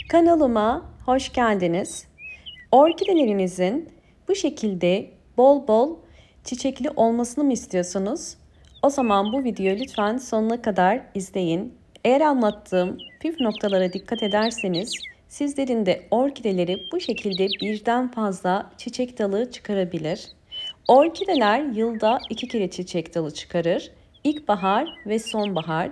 Kanalıma hoş geldiniz. Orkidelerinizin bu şekilde bol bol çiçekli olmasını mı istiyorsunuz? O zaman bu videoyu lütfen sonuna kadar izleyin. Eğer anlattığım püf noktalara dikkat ederseniz sizlerin de orkideleri bu şekilde birden fazla çiçek dalı çıkarabilir. Orkideler yılda 2 kere çiçek dalı çıkarır. İlkbahar ve sonbahar.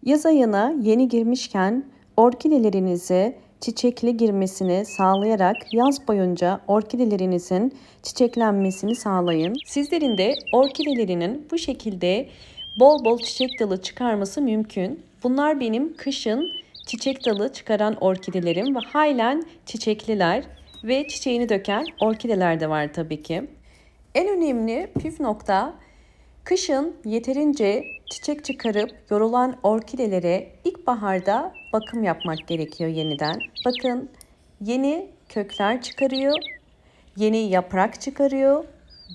Yaz ayına yeni girmişken orkidelerinize çiçekli girmesini sağlayarak yaz boyunca orkidelerinizin çiçeklenmesini sağlayın. Sizlerin de orkidelerinin bu şekilde bol bol çiçek dalı çıkarması mümkün. Bunlar benim kışın çiçek dalı çıkaran orkidelerim ve halen çiçekliler ve çiçeğini döken orkideler de var tabii ki. En önemli püf nokta, kışın yeterince çiçek çıkarıp yorulan orkidelere ilkbaharda bakım yapmak gerekiyor yeniden. Bakın, yeni kökler çıkarıyor, yeni yaprak çıkarıyor,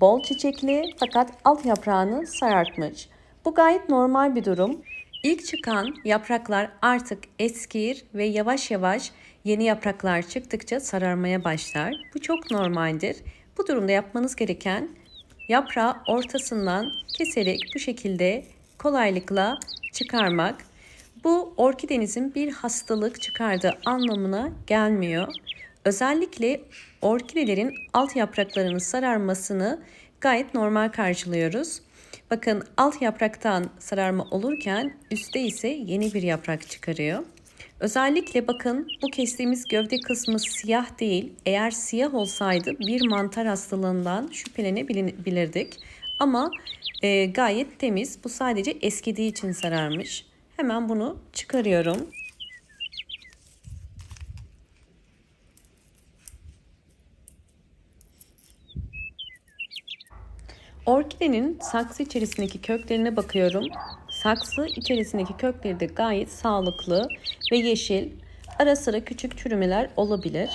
bol çiçekli fakat alt yaprağını sarartmış. Bu gayet normal bir durum. İlk çıkan yapraklar artık eskir ve yavaş yavaş yeni yapraklar çıktıkça sararmaya başlar. Bu çok normaldir. Bu durumda yapmanız gereken yaprağı ortasından keserek bu şekilde kolaylıkla çıkarmak. Bu orkidenizin bir hastalık çıkardığı anlamına gelmiyor. Özellikle orkidelerin alt yapraklarının sararmasını gayet normal karşılıyoruz. Bakın, alt yapraktan sararma olurken üstte ise yeni bir yaprak çıkarıyor. Özellikle bakın, bu kestiğimiz gövde kısmı siyah değil. Eğer siyah olsaydı bir mantar hastalığından şüphelenebilirdik. Ama gayet temiz. Bu sadece eskidiği için sararmış. Hemen bunu çıkarıyorum. Orkidenin saksı içerisindeki köklerine bakıyorum. Saksı içerisindeki kökleri de gayet sağlıklı ve yeşil. Ara sıra küçük çürümeler olabilir.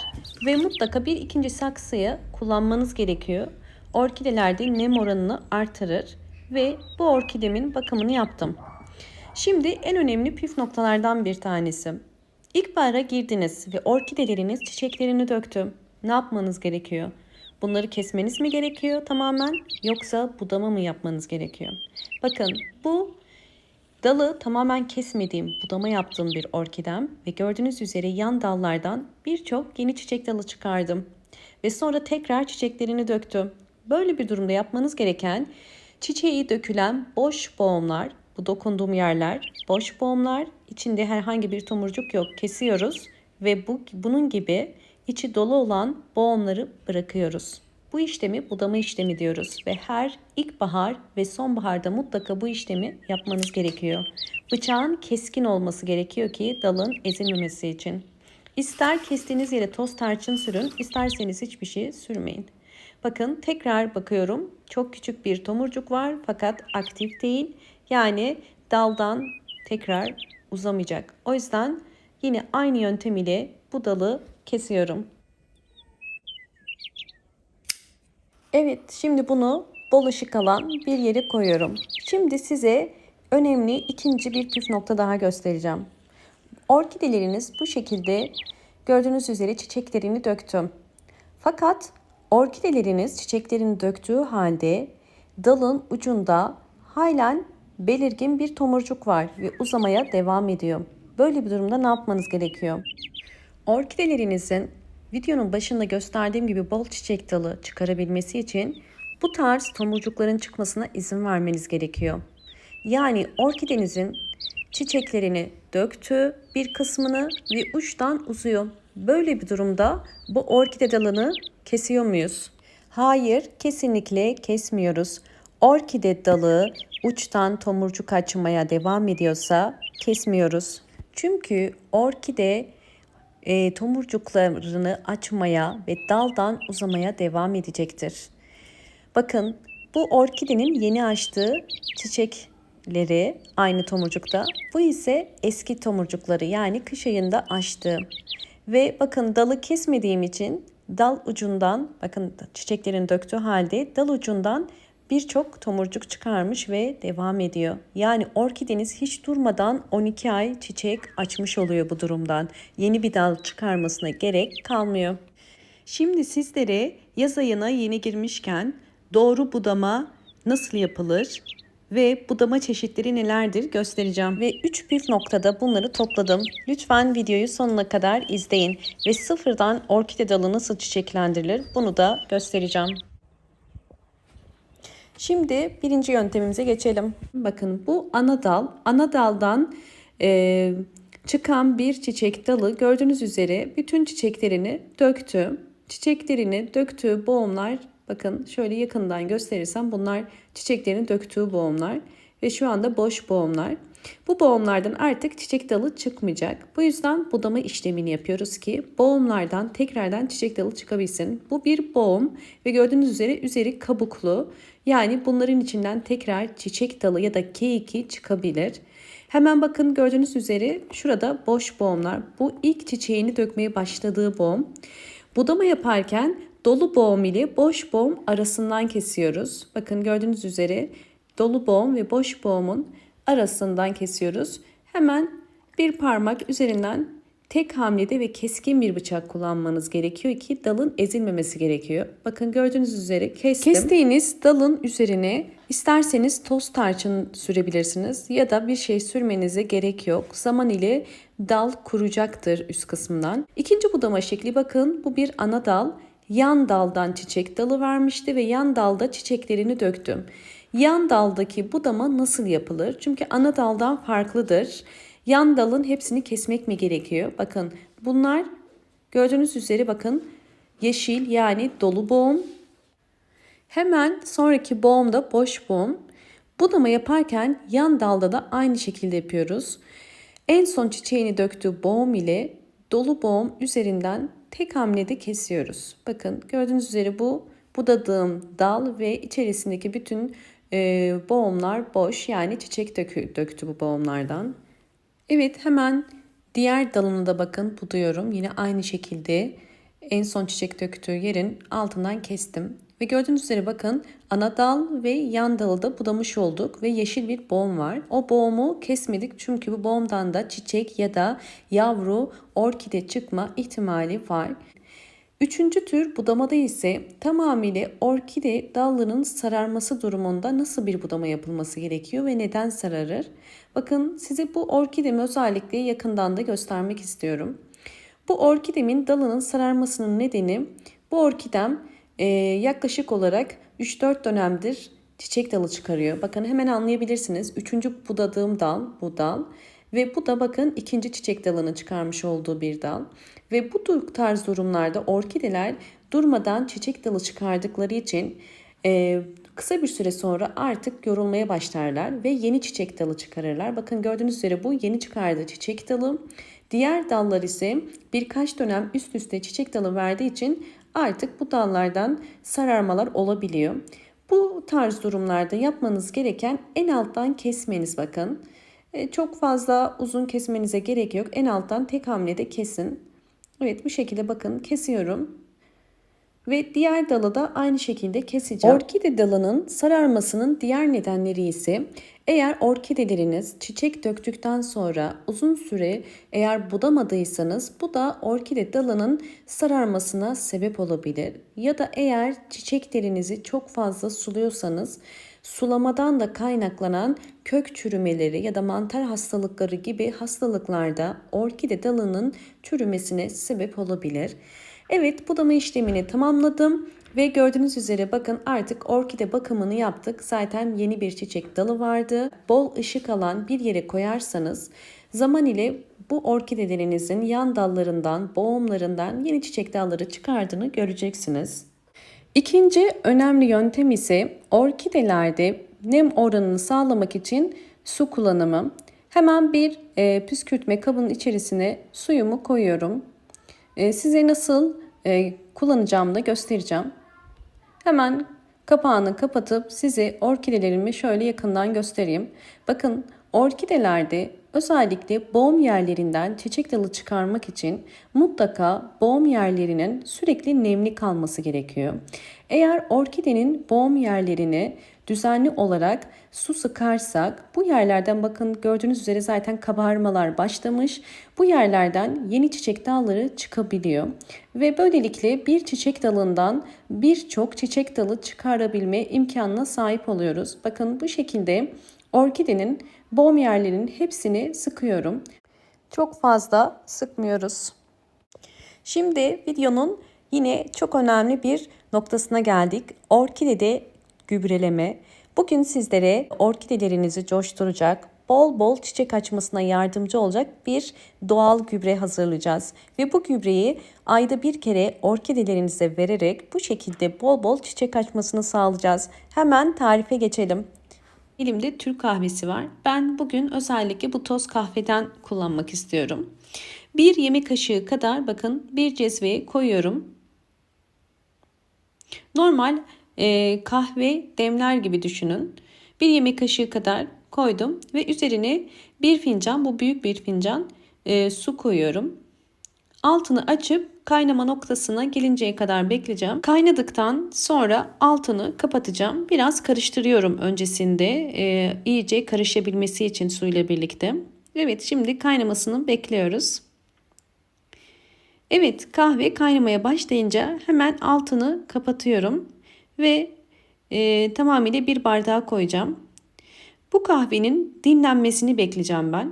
Ve mutlaka bir ikinci saksıyı kullanmanız gerekiyor. Orkidelerde nem oranını artırır. Ve bu orkidemin bakımını yaptım. Şimdi en önemli püf noktalardan bir tanesi. İlkbahara girdiniz ve orkideleriniz çiçeklerini döktü. Ne yapmanız gerekiyor? Bunları kesmeniz mi gerekiyor tamamen, yoksa budama mı yapmanız gerekiyor? Bakın, bu dalı tamamen kesmediğim, budama yaptığım bir orkidem ve gördüğünüz üzere yan dallardan birçok yeni çiçek dalı çıkardım. Ve sonra tekrar çiçeklerini döktüm. Böyle bir durumda yapmanız gereken, çiçeği dökülen boş boğumlar, bu dokunduğum yerler boş boğumlar, içinde herhangi bir tomurcuk yok, kesiyoruz ve bunun gibi içi dolu olan boğumları bırakıyoruz. Bu işlemi budama işlemi diyoruz ve her ilkbahar ve sonbaharda mutlaka bu işlemi yapmanız gerekiyor. Bıçağın keskin olması gerekiyor ki dalın ezilmemesi için. İster kestiğiniz yere toz tarçın sürün, isterseniz hiçbir şey sürmeyin. Bakın, tekrar bakıyorum. Çok küçük bir tomurcuk var fakat aktif değil. Yani daldan tekrar uzamayacak. O yüzden yine aynı yöntem ile bu dalı kesiyorum. Evet, şimdi bunu bol ışık alan bir yere koyuyorum. Şimdi size önemli ikinci bir püf nokta daha göstereceğim. Orkideleriniz bu şekilde gördüğünüz üzere çiçeklerini döktü. Fakat orkideleriniz çiçeklerini döktüğü halde dalın ucunda halen belirgin bir tomurcuk var ve uzamaya devam ediyor. Böyle bir durumda ne yapmanız gerekiyor? Orkidelerinizin videonun başında gösterdiğim gibi bol çiçek dalı çıkarabilmesi için bu tarz tomurcukların çıkmasına izin vermeniz gerekiyor. Yani orkidenizin çiçeklerini döktü bir kısmını ve uçtan uzuyor. Böyle bir durumda bu orkide dalını kesiyor muyuz? Hayır, kesinlikle kesmiyoruz. Orkide dalı uçtan tomurcuk açmaya devam ediyorsa kesmiyoruz. Çünkü orkide tomurcuklarını açmaya ve daldan uzamaya devam edecektir. Bakın, bu orkidenin yeni açtığı çiçekleri aynı tomurcukta. Bu ise eski tomurcukları, yani kış ayında açtığı. Ve bakın, dalı kesmediğim için dal ucundan, bakın çiçeklerin döktüğü halde dal ucundan birçok tomurcuk çıkarmış ve devam ediyor. Yani orkideniz hiç durmadan 12 ay çiçek açmış oluyor bu durumdan. Yeni bir dal çıkarmasına gerek kalmıyor. Şimdi sizlere yaz ayına yeni girmişken doğru budama nasıl yapılır ve budama çeşitleri nelerdir göstereceğim. Ve 3 püf noktada bunları topladım. Lütfen videoyu sonuna kadar izleyin ve sıfırdan orkide dalı nasıl çiçeklendirilir bunu da göstereceğim. Şimdi birinci yöntemimize geçelim. Bakın bu ana dal. Ana daldan çıkan bir çiçek dalı gördüğünüz üzere bütün çiçeklerini döktü. Çiçeklerini döktüğü boğumlar, bakın şöyle yakından gösterirsem bunlar çiçeklerini döktüğü boğumlar ve şu anda boş boğumlar. Bu boğumlardan artık çiçek dalı çıkmayacak. Bu yüzden budama işlemini yapıyoruz ki boğumlardan tekrardan çiçek dalı çıkabilsin. Bu bir boğum ve gördüğünüz üzere üzeri kabuklu. Yani bunların içinden tekrar çiçek dalı ya da keyiki çıkabilir. Hemen bakın gördüğünüz üzere şurada boş boğumlar. Bu ilk çiçeğini dökmeye başladığı boğum. Budama yaparken dolu boğum ile boş boğum arasından kesiyoruz. Bakın gördüğünüz üzere dolu boğum ve boş boğumun arasından kesiyoruz. Hemen bir parmak üzerinden tek hamlede ve keskin bir bıçak kullanmanız gerekiyor ki dalın ezilmemesi gerekiyor. Bakın gördüğünüz üzere kestim. Kestiğiniz dalın üzerine isterseniz toz tarçın sürebilirsiniz ya da bir şey sürmenize gerek yok. Zaman ile dal kuruyacaktır üst kısmından. İkinci budama şekli bakın, bu bir ana dal. Yan daldan çiçek dalı vermişti ve yan dalda çiçeklerini döktüm. Yan daldaki budama nasıl yapılır? Çünkü ana daldan farklıdır. Yan dalın hepsini kesmek mi gerekiyor? Bakın bunlar gördüğünüz üzere bakın yeşil yani dolu boğum. Hemen sonraki boğumda boş boğum. Budama yaparken yan dalda da aynı şekilde yapıyoruz. En son çiçeğini döktüğü boğum ile dolu boğum üzerinden tek hamlede kesiyoruz. Bakın gördüğünüz üzere bu budadığım dal ve içerisindeki bütün boğumlar boş, yani çiçek döktü bu boğumlardan. Evet, hemen diğer dalını da bakın buduyorum. Yine aynı şekilde en son çiçek döktüğü yerin altından kestim. Ve gördüğünüz üzere bakın ana dal ve yan dalı da budamış olduk ve yeşil bir boğum var. O boğumu kesmedik çünkü bu boğumdan da çiçek ya da yavru orkide çıkma ihtimali var. Üçüncü tür budamada ise tamamıyla orkide dallarının sararması durumunda nasıl bir budama yapılması gerekiyor ve neden sararır? Bakın size bu orkidemi özellikle yakından da göstermek istiyorum. Bu orkidemin dalının sararmasının nedeni, bu orkidem yaklaşık olarak 3-4 dönemdir çiçek dalı çıkarıyor. Bakın hemen anlayabilirsiniz. Üçüncü budadığım dal bu dal. Ve bu da bakın ikinci çiçek dalını çıkarmış olduğu bir dal. Ve bu tarz durumlarda orkideler durmadan çiçek dalı çıkardıkları için kısa bir süre sonra artık yorulmaya başlarlar ve yeni çiçek dalı çıkarırlar. Bakın gördüğünüz üzere bu yeni çıkardığı çiçek dalı. Diğer dallar ise birkaç dönem üst üste çiçek dalı verdiği için artık bu dallardan sararmalar olabiliyor. Bu tarz durumlarda yapmanız gereken en alttan kesmeniz bakın. Çok fazla uzun kesmenize gerek yok. En alttan tek hamlede kesin. Evet, bu şekilde bakın kesiyorum. Ve diğer dalı da aynı şekilde keseceğim. Orkide dalının sararmasının diğer nedenleri ise eğer orkideleriniz çiçek döktükten sonra uzun süre eğer budamadıysanız bu da orkide dalının sararmasına sebep olabilir. Ya da eğer çiçeklerinizi çok fazla suluyorsanız sulamadan da kaynaklanan kök çürümeleri ya da mantar hastalıkları gibi hastalıklarda orkide dalının çürümesine sebep olabilir. Evet, budama işlemini tamamladım ve gördüğünüz üzere bakın artık orkide bakımını yaptık. Zaten yeni bir çiçek dalı vardı. Bol ışık alan bir yere koyarsanız zaman ile bu orkidelerinizin yan dallarından, boğumlarından yeni çiçek dalları çıkardığını göreceksiniz. İkinci önemli yöntem ise orkidelerde nem oranını sağlamak için su kullanımı. Hemen bir püskürtme kabının içerisine suyumu koyuyorum. Size nasıl kullanacağımı da göstereceğim. Hemen kapağını kapatıp size orkidelerimi şöyle yakından göstereyim. Bakın orkidelerde özellikle boğum yerlerinden çiçek dalı çıkarmak için mutlaka boğum yerlerinin sürekli nemli kalması gerekiyor. Eğer orkidenin boğum yerlerini düzenli olarak su sıkarsak bu yerlerden bakın gördüğünüz üzere zaten kabarmalar başlamış. Bu yerlerden yeni çiçek dalları çıkabiliyor ve böylelikle bir çiçek dalından birçok çiçek dalı çıkarabilme imkanına sahip oluyoruz. Bakın bu şekilde orkidenin bom yerlerinin hepsini sıkıyorum. Çok fazla sıkmıyoruz. Şimdi videonun yine çok önemli bir noktasına geldik. Orkidede gübreleme. Bugün sizlere orkidelerinizi coşturacak, bol bol çiçek açmasına yardımcı olacak bir doğal gübre hazırlayacağız. Ve bu gübreyi ayda bir kere orkidelerinize vererek bu şekilde bol bol çiçek açmasını sağlayacağız. Hemen tarife geçelim. Elimde Türk kahvesi var. Ben bugün özellikle bu toz kahveden kullanmak istiyorum. Bir yemek kaşığı kadar bakın bir cezveye koyuyorum. Normal kahve demler gibi düşünün. Bir yemek kaşığı kadar koydum ve üzerine bir fincan, bu büyük bir fincan su koyuyorum. Altını açıp kaynama noktasına gelinceye kadar bekleyeceğim. Kaynadıktan sonra altını kapatacağım. Biraz karıştırıyorum öncesinde iyice karışabilmesi için suyla birlikte. Evet, şimdi kaynamasını bekliyoruz. Evet, kahve kaynamaya başlayınca hemen altını kapatıyorum ve tamamıyla bir bardağa koyacağım. Bu kahvenin dinlenmesini bekleyeceğim ben.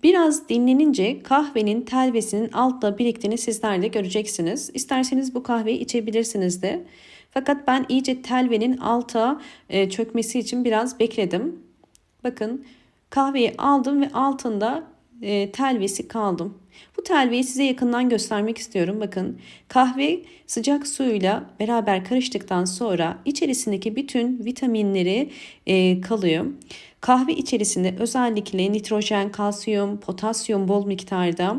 Biraz dinlenince kahvenin telvesinin altta biriktiğini sizler de göreceksiniz. İsterseniz bu kahveyi içebilirsiniz de. Fakat ben iyice telvenin alta çökmesi için biraz bekledim. Bakın kahveyi aldım ve altında telvesi kaldım. Bu telveyi size yakından göstermek istiyorum. Bakın kahve sıcak suyla beraber karıştıktan sonra içerisindeki bütün vitaminleri kalıyor. Kahve içerisinde özellikle nitrojen, kalsiyum, potasyum bol miktarda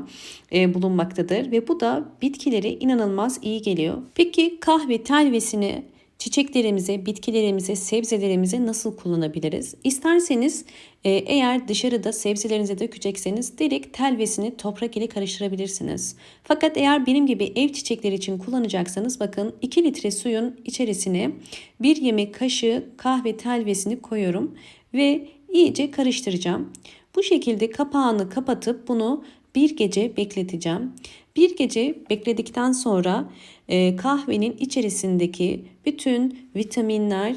bulunmaktadır ve bu da bitkilere inanılmaz iyi geliyor. Peki kahve telvesini çiçeklerimize, bitkilerimize, sebzelerimize nasıl kullanabiliriz? İsterseniz eğer dışarıda sebzelerinize dökecekseniz direkt telvesini toprak ile karıştırabilirsiniz. Fakat eğer benim gibi ev çiçekleri için kullanacaksanız bakın 2 litre suyun içerisine 1 yemek kaşığı kahve telvesini koyuyorum ve iyice karıştıracağım. Bu şekilde kapağını kapatıp bunu bir gece bekleteceğim. Bir gece bekledikten sonra kahvenin içerisindeki bütün vitaminler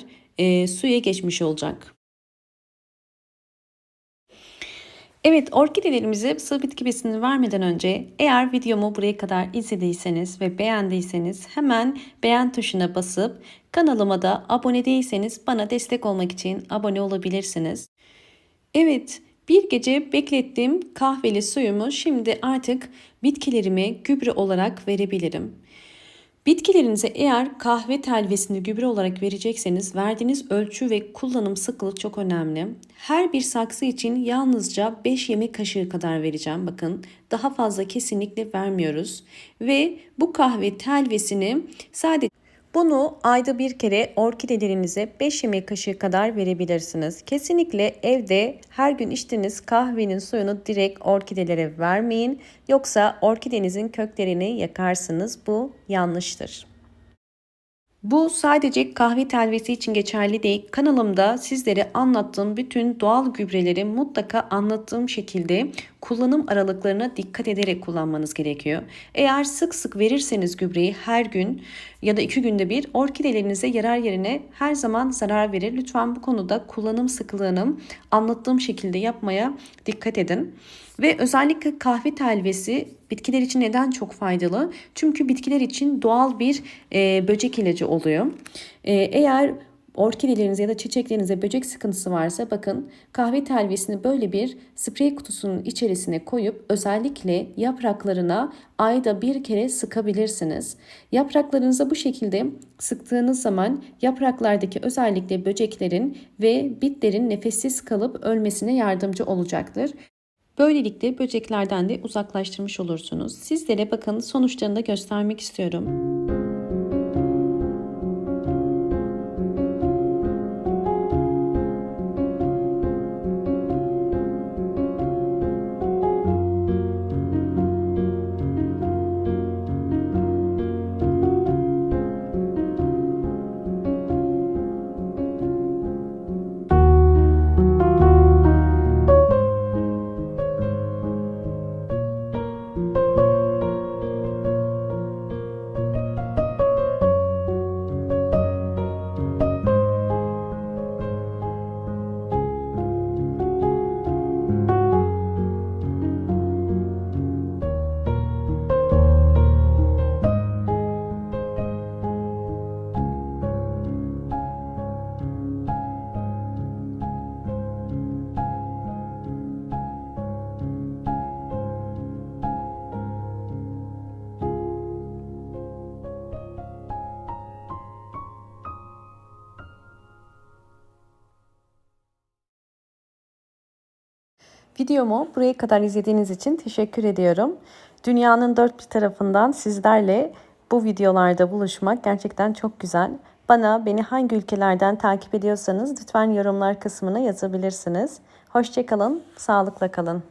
suya geçmiş olacak. Evet, orkidelerimize sıvı bitki besini vermeden önce eğer videomu buraya kadar izlediyseniz ve beğendiyseniz hemen beğen tuşuna basıp kanalıma da abone değilseniz bana destek olmak için abone olabilirsiniz. Evet, bir gece beklettiğim kahveli suyumu şimdi artık bitkilerime gübre olarak verebilirim. Bitkilerinize eğer kahve telvesini gübre olarak verecekseniz verdiğiniz ölçü ve kullanım sıklığı çok önemli. Her bir saksı için yalnızca 5 yemek kaşığı kadar vereceğim. Bakın daha fazla kesinlikle vermiyoruz. Ve bu kahve telvesini sadece bunu ayda bir kere orkidelerinize 5 yemek kaşığı kadar verebilirsiniz. Kesinlikle evde her gün içtiğiniz kahvenin suyunu direkt orkidelere vermeyin. Yoksa orkidenizin köklerini yakarsınız. Bu yanlıştır. Bu sadece kahve telvesi için geçerli değil. Kanalımda sizlere anlattığım bütün doğal gübreleri mutlaka anlattığım şekilde kullanım aralıklarına dikkat ederek kullanmanız gerekiyor. Eğer sık sık verirseniz gübreyi her gün ya da 2 günde bir orkidelerinize yarar yerine her zaman zarar verir. Lütfen bu konuda kullanım sıklığını anlattığım şekilde yapmaya dikkat edin. Ve özellikle kahve telvesi bitkiler için neden çok faydalı? Çünkü bitkiler için doğal bir böcek ilacı oluyor. Eğer orkidelerinize ya da çiçeklerinize böcek sıkıntısı varsa bakın kahve telvesini böyle bir sprey kutusunun içerisine koyup özellikle yapraklarına ayda bir kere sıkabilirsiniz. Yapraklarınıza bu şekilde sıktığınız zaman yapraklardaki özellikle böceklerin ve bitlerin nefessiz kalıp ölmesine yardımcı olacaktır. Böylelikle böceklerden de uzaklaştırmış olursunuz. Sizlere bakın sonuçlarını da göstermek istiyorum. Videomu buraya kadar izlediğiniz için teşekkür ediyorum. Dünyanın dört bir tarafından sizlerle bu videolarda buluşmak gerçekten çok güzel. Beni hangi ülkelerden takip ediyorsanız lütfen yorumlar kısmına yazabilirsiniz. Hoşça kalın, sağlıkla kalın.